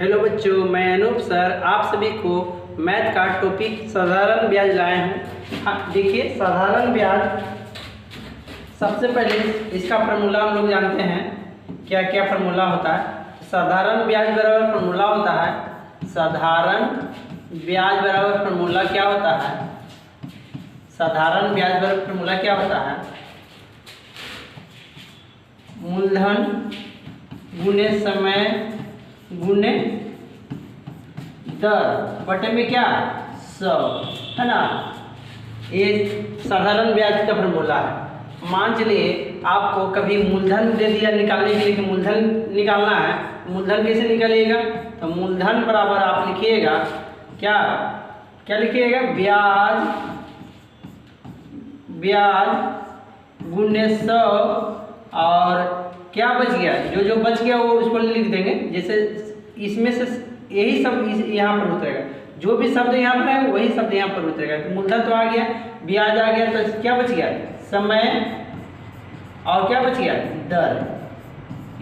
Hello बच्चों, मैं Anoop sir आप सभी को मैथ का टॉपिक साधारण ब्याज लाए हूँ। हाँ देखिए, साधारण ब्याज सबसे पहले इसका फार्मूला हम लोग जानते हैं। क्या क्या फार्मूला होता है? साधारण ब्याज बराबर फार्मूला होता है। साधारण ब्याज बराबर फार्मूला क्या होता है? साधारण ब्याज बराबर फार्मूला क्या होता है? मूलधन गुने समय गुने दर बटे में क्या 100 है ना। ये साधारण ब्याज का फार्मूला है। मान चलिए आपको कभी मूलधन दे दिया निकालने के लिए कि मूलधन निकालना है। मूलधन कैसे निकालिएगा? तो मूलधन बराबर आप लिखिएगा क्या क्या लिखिएगा? ब्याज गुने 100 और क्या बच गया, जो बच गया वो उसको लिख देंगे। जैसे इसमें से यही सब यहाँ पर उतरेगा, जो भी शब्द यहाँ पर है वही शब्द यहाँ पर उतरेगा। तो मूलधन तो आ गया, ब्याज आ गया, तो क्या बच गया? समय और क्या बच गया? दर।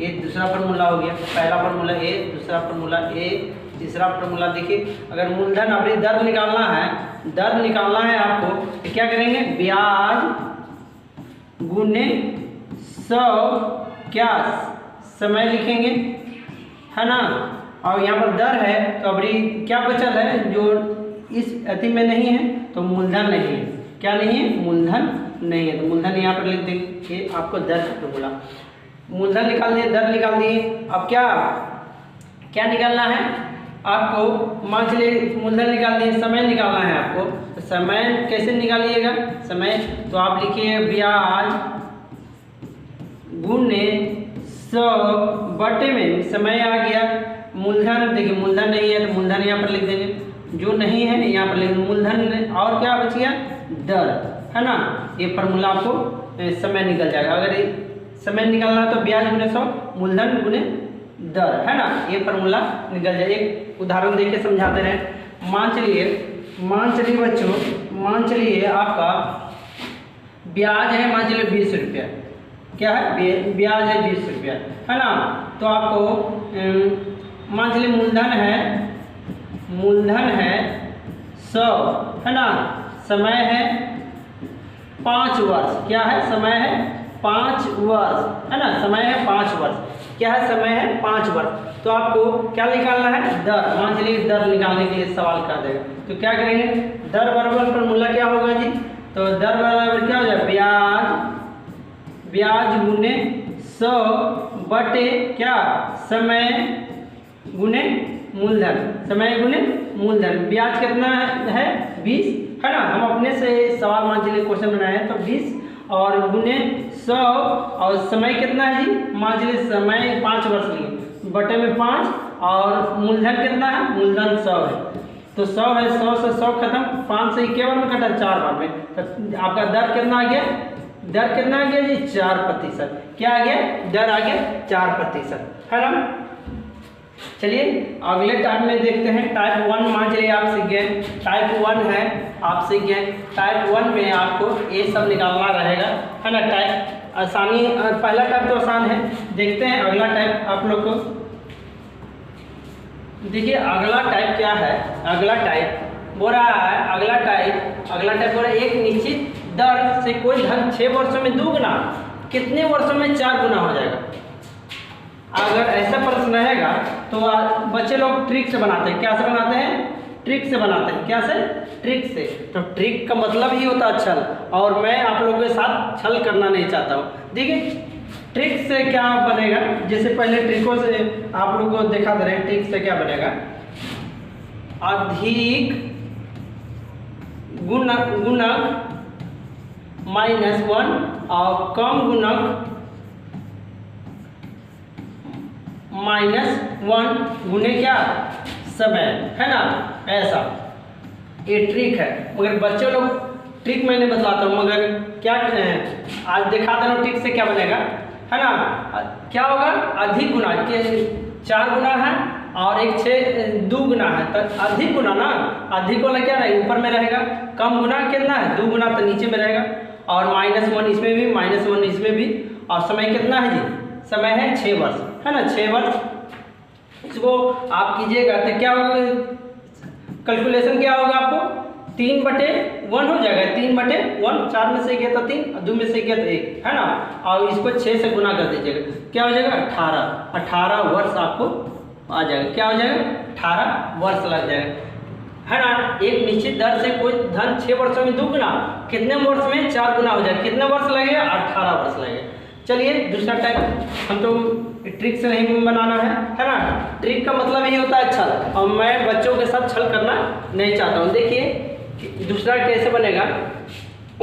ये दूसरा फार्मूला हो गया। पहला फार्मूला ए, दूसरा फार्मूला ए, तीसरा फार्मूला। देखिए अगर मूलधन अपनी दर निकालना है आपको, तो क्या करेंगे? ब्याज गुने 100 क्या समय लिखेंगे है ना। और यहाँ पर दर है, तो अभी क्या बचल है जो इस अति में नहीं है, तो मूलधन नहीं है। क्या नहीं है? मूलधन नहीं है, तो मूलधन यहाँ पर लिख देंगे। ये आपको दर का फार्मूला। मूलधन निकाल दिए, दर निकाल दिए। अब क्या निकालना है आपको? मान चलिए मूलधन निकाल दिए, समय निकालना है आपको। तो समय कैसे निकालिएगा? समय तो आप लिखिए ब्याज गुने 100 बटे में समय आ गया। मूलधन देखिए, मूलधन नहीं है तो मूलधन यहाँ पर लिख देंगे, जो नहीं है यहाँ पर लिख देंगे मूलधन। और क्या बच गया? दर है ना। ये फार्मूला आपको समय निकल जाएगा। अगर समय निकालना है तो ब्याज गुने 100 मूलधन गुने दर है ना। ये फार्मूला निकल जाए। एक उदाहरण देके समझाते रहे। मान चलिए बच्चों, मान चलिए आपका ब्याज है, मान चलिए 20 रुपया। क्या है? ब्याज है 20 रुपया है ना। तो आपको मान चलिए मूलधन है 100 है ना। समय है 5 वर्ष। क्या है? समय है 5 वर्ष है ना। समय है 5 वर्ष। क्या है? समय है 5 वर्ष। तो आपको क्या निकालना है? दर। मान चलिए दर निकालने के लिए सवाल कर देगा, तो क्या करेंगे? दर बराबर फार्मूला क्या होगा जी? तो दर बराबर क्या हो जाए? ब्याज गुने 100 बटे क्या समय गुने मूलधन। समय गुने मूलधन। ब्याज कितना है? 20 है ना। हम अपने से सवाल मान चलिए क्वेश्चन बनाए हैं, तो 20 और गुने 100 और समय कितना है जी? मान चलिए समय 5 वर्ष लिए, बटे में 5 और मूलधन कितना है? मूलधन 100 है। तो 100 है, 100 से 100 खत्म, 5 से क्या बार में कटा? 4 बार में। तो आपका दर कितना आ गया? दर कितना आ गया जी? 4%। क्या आ गया? दर आ गया 4% है ना। चलिए अगले टाइप में देखते हैं। टाइप 1 मान चलिए आप सीख गए। टाइप 1 है, आप सीख गए। टाइप 1 में आपको ये सब निकालना रहेगा है ना। टाइप आसानी, पहला टाइप तो आसान है। देखते हैं अगला टाइप आप लोग को। देखिए अगला टाइप क्या है? अगला टाइप बोल रहा है, अगला टाइप बोल रहा है एक निश्चित दर से कोई धन 6 वर्षों में 2 गुना, कितने वर्षों में 4 गुना हो जाएगा? अगर ऐसा प्रश्न रहेगा तो बच्चे लोग ट्रिक से बनाते हैं। क्या से बनाते हैं? ट्रिक से बनाते हैं। क्या से? ट्रिक से। तो ट्रिक का मतलब ही होता है छल, और मैं आप लोगों के साथ छल करना नहीं चाहता हूँ। देखिए ट्रिक से क्या बनेगा, जैसे पहले ट्रिकों से आप लोगों को दिखा दे रहे हैं। ट्रिक से क्या बनेगा? अधिक गुणक -1 और कम गुणक -1 गुने क्या? समय है ना। ऐसा ये ट्रिक है। मगर बच्चे लोग ट्रिक मैंने बताता हूँ, मगर क्या आज दिखा दे रहा हूँ। ट्रिक से क्या बनेगा है ना। क्या होगा? अधिक गुना के 4 गुना है और एक 2 गुना है, तो अधिक गुना ना। अधिक वाला क्या रहेगा? ऊपर में रहेगा। कम गुना कितना है? 2 गुना, तो नीचे में रहेगा। और -1 इसमें भी, -1 इसमें भी। और समय कितना है जी? समय है 6 वर्ष है ना। 6 वर्ष इसको आप कीजिएगा तो क्या होगा, कैलकुलेशन क्या होगा आपको 3/1 हो जाएगा। 3/1, 4 में से गया तो 3, 2 में से गया तो 1, है ना। और इसको 6 से गुना कर दीजिएगा, क्या हो जाएगा 18 वर्ष आपको आ जाएगा। क्या हो जाएगा 18 वर्ष लग जाएगा, है ना। एक निश्चित दर से कोई धन 6 वर्षों में दुगुना, कितने वर्ष में 4 गुना हो जाएगा। कितने वर्ष लगेगा 18 वर्ष लगेगा। चलिए दूसरा टाइप, हम तो ट्रिक से नहीं बनाना है ना। ट्रिक का मतलब ये होता है छल, और मैं बच्चों के साथ छल करना नहीं चाहता हूँ। देखिए दूसरा कैसे बनेगा,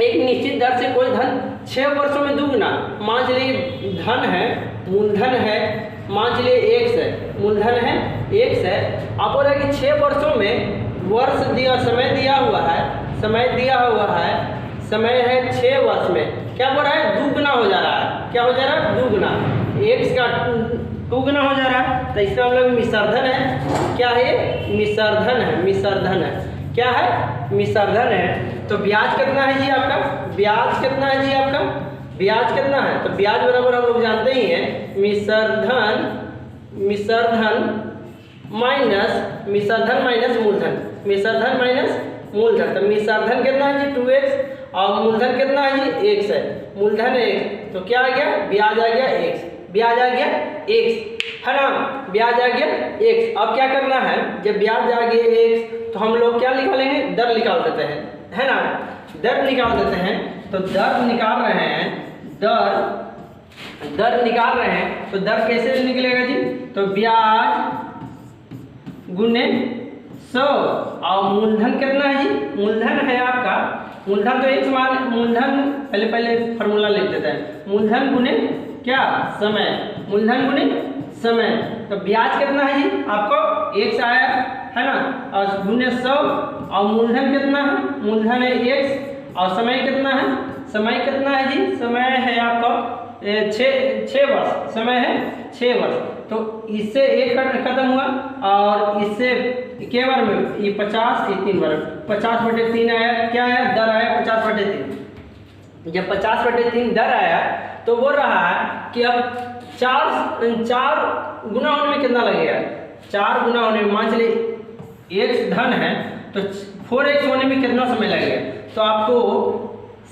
एक निश्चित दर से कोई धन 6 वर्षों में दुगुना, मान चलिए धन है, मूलधन है, मान चलिए x है, मूलधन है x है। आप बोल रहे हैं कि 6 वर्षों में वर्ष दिया, समय दिया हुआ है, समय दिया हुआ है, समय है 6 वर्ष में, क्या बोल रहा है दुगुना हो जा रहा है। क्या हो जा रहा है दुगुना, x का 2 गुना हो जा रहा है। तो इसका मतलब मिश्रधन है। क्या है मिश्रधन है, मिश्रधन है। क्या है मिश्रधन है। तो ब्याज कितना है जी आपका, ब्याज कितना है जी आपका, ब्याज कितना है। तो ब्याज बराबर हम लोग जानते ही हैं मिश्रधन, मिश्रधन माइनस, मिश्रधन माइनस मूलधन, मिश्रधन माइनस मूलधन। तो मिश्रधन कितना है जी 2x, और मूलधन कितना है जी x है, मूलधन x। तो क्या आ गया ब्याज आ गया x, ब्याज आ गया x, है ना, ब्याज आ गया x। अब क्या करना है, जब ब्याज आ गया x तो हम लोग क्या निकालेंगे, दर निकाल देते हैं, है ना, दर निकाल देते हैं। तो दर निकाल रहे हैं, दर निकाल रहे हैं, तो दर कैसे निकलेगा जी। तो ब्याज गुने 100, और मूलधन कितना है जी, मूलधन है आपका, मूलधन तो एक समान, मूलधन पहले फॉर्मूला लिख देते हैं, मूलधन गुने क्या समय, मूलधन गुने समय। तो ब्याज कितना है जी आपको x आया, है ना, और गुने 100, और मूलधन कितना है, मूलधन है x, और समय कितना है, समय कितना है जी, समय है आपका 6 वर्ष, समय है 6 वर्ष। तो इससे एक खत्म हुआ, और इससे के बार में ये 50 3 बार 50/3 आया, क्या आया दर आया 50/3। जब 50/3 दर आया तो बोल रहा है कि अब 4 गुना होने में कितना लगेगा, 4 गुना होने में, मान चलिए x धन है तो 4x होने में कितना समय लगेगा। तो आपको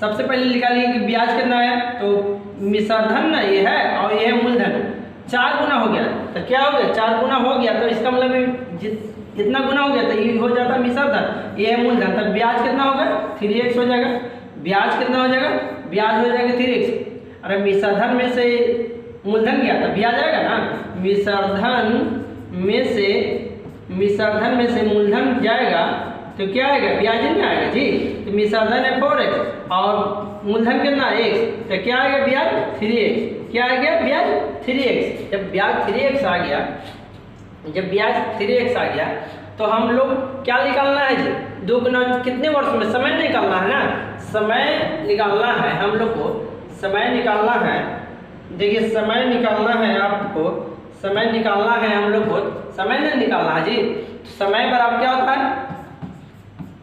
सबसे पहले निकालिए कि ब्याज कितना है। तो मिश्रधन ना ये है, और ये है मूलधन, 4 गुना हो गया। तो क्या हो गया 4 गुना हो गया, तो इसका मतलब इतना गुना हो गया तो ये हो जाता मिश्रधन, ये है मूलधन। तब ब्याज कितना होगा 3x हो जाएगा, ब्याज कितना हो जाएगा, ब्याज हो जाएगा 3x। अरे मिश्रधन में से मूलधन गया तो ब्याज आएगा ना, मिश्रधन में से मूलधन जाएगा तो क्या आएगा ब्याज नहीं आएगा जी। तो मिश्रधन है 4x, और मूलधन कितना x, तो क्या आएगा ब्याज 3x, क्या आ गया ब्याज 3x। जब ब्याज 3x आ गया, जब ब्याज 3x आ गया तो हम लोग क्या निकालना है जी, 2 गुना कितने वर्ष में, समय निकालना है ना, समय निकालना है हम लोग को, समय निकालना है। देखिए समय निकालना है आपको, समय निकालना है हम लोग को, समय नहीं निकालना है जी। तो समय बराबर क्या होता है,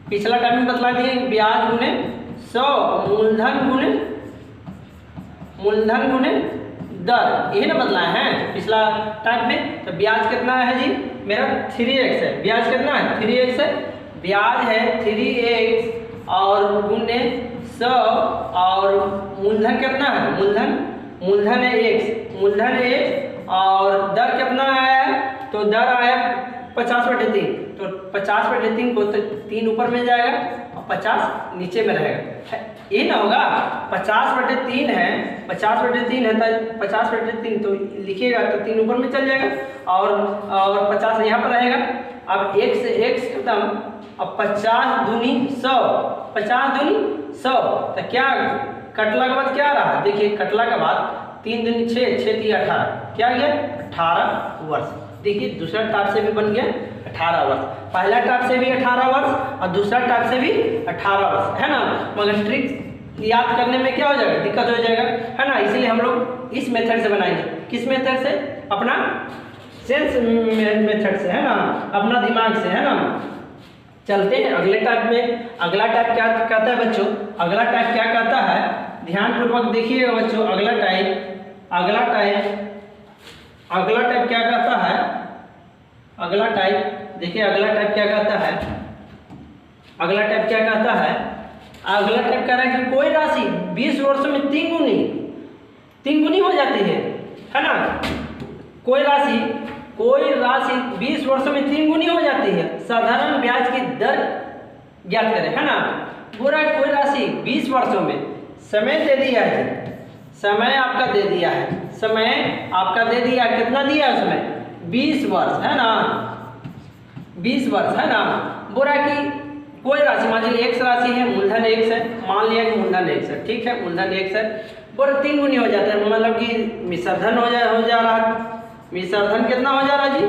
पिछला टाइम में बतला दिए ब्याज गुने 100, मूलधन गुने दर, यही ना बदलाया है पिछला टाइम में। तो ब्याज कितना है जी मेरा 3x है, ब्याज कितना है 3x है, ब्याज है 3x, और गुने 100, और मूलधन कितना है, मूलधन है x, मूलधन है x, और दर कितना आया है, तो दर आया 50/3। तो 50/3 को तो 3 ऊपर में जाएगा और 50 नीचे में रहेगा, ये ना होगा 50/3 है, 50/3 है तो 50/3 तो लिखिएगा तो 3 ऊपर में चल जाएगा, और 50 यहाँ पर रहेगा। अब x खत्म, अब 50 दूनी 100, 50 दूनी 100, तो क्या कटला के बाद क्या रहा, देखिए कटला के बाद 3 दूनी 6, 6 3 18, क्या गया 18 वर्ष। देखिए दूसरा टाइप से भी बन गया 18 वर्ष, पहला टाइप से भी 18 वर्ष और दूसरा टाइप से भी 18 वर्ष, है ना। मगर ट्रिक याद करने में क्या हो जाएगा, दिक्कत हो जाएगा, है ना। इसीलिए हम लोग इस मेथड से बनाएंगे, किस मेथड से, अपना सेंस मेथड से, है ना, अपना दिमाग से, है ना। चलते हैं अगले टाइप में। अगला टाइप क्या कहता है बच्चों, अगला टाइप क्या कहता है, ध्यान पूर्वक देखिएगा बच्चों। अगला टाइप क्या कहता है, अगला टाइप देखिए, अगला टाइप क्या कहता है, अगला टाइप क्या कहता है, अगला टाइप कह रहा है कि कोई राशि 20 वर्षों में तीन गुनी हो जाती है ना। कोई राशि 20 वर्षों में 3 गुनी हो जाती है, साधारण ब्याज की दर ज्ञात करें, है ना। पूरा कोई राशि 20 वर्षों में, समय दे दिया है, समय आपका दे दिया है, समय आपका दे दिया, कितना दिया है समय, 20 वर्ष, है ना, 20 वर्ष, है ना। बोला कि कोई राशि, मान लीजिए x राशि है, मूलधन x है, मान लिया कि मूलधन x है, ठीक है, मूलधन x है, बोला 3 गुनी हो जाता है, मतलब कि मिश्रधन हो जा रहा है। मिश्रधन कितना हो जा रहा है जी,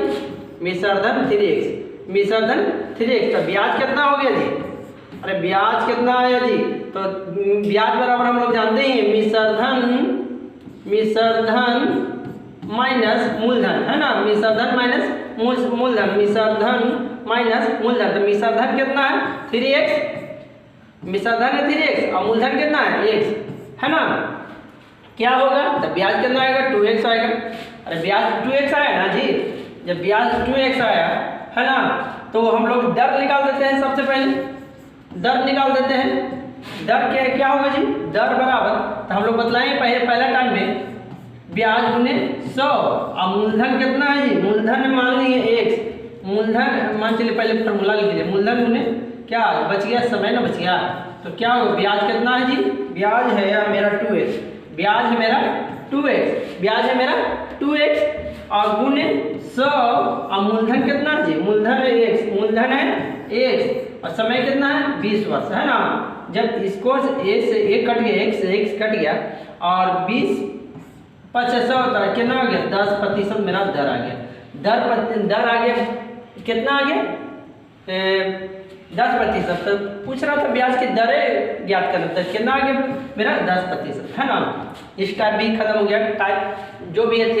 मिश्रधन 3x, मिश्रधन 3x, तो ब्याज कितना हो गया जी, अरे ब्याज कितना आया जी, तो ब्याज बराबर हम लोग जानते हैं मिश्रधन माइनस मूलधन, है ना, मिश्रधन माइनस मूलधन, मिश्रधन माइनस मूलधन, तो मिश्रधन कितना है 3x, मिश्रधन है 3x और मूलधन कितना है x, है ना। क्या होगा, तो ब्याज कितना आएगा 2x आएगा, अरे ब्याज 2x आया ना जी, जब ब्याज 2x आया, है ना, तो हम लोग दर निकाल देते हैं, सबसे पहले दर निकाल देते हैं। दर क्या होगा जी, दर बराबर, तो हम लोग बतलाएंगे पहला टाइम में ब्याज गुने 100 और मूलधन कितना है जी, मूलधन मान लीजिए x, मूलधन मान चलिए, पहले फॉर्मूला लिख लीजिए, मूलधन गुने क्या बच गया, समय ना बच गया, तो क्या होगा, ब्याज कितना है जी, ब्याज है यार मेरा 2x, ब्याज है मेरा 2x, ब्याज है मेरा 2x और गुने 100 और मूलधन कितना है जी, मूलधन है x, मूलधन है x और समय कितना है 20 वर्ष, है ना। जब इसको 1 से 1 कट गया, 1 से 1 कट गया और 20 500 होता है, कितना आ गया 10% मेरा दर आ गया, दर आ गया, कितना आ गया 10%, तो पूछ रहा था ब्याज की दरें ज्ञात करना था, कितना आ गया मेरा 10%, है ना। इस टाइप भी खत्म हो गया, टाइप जो भी है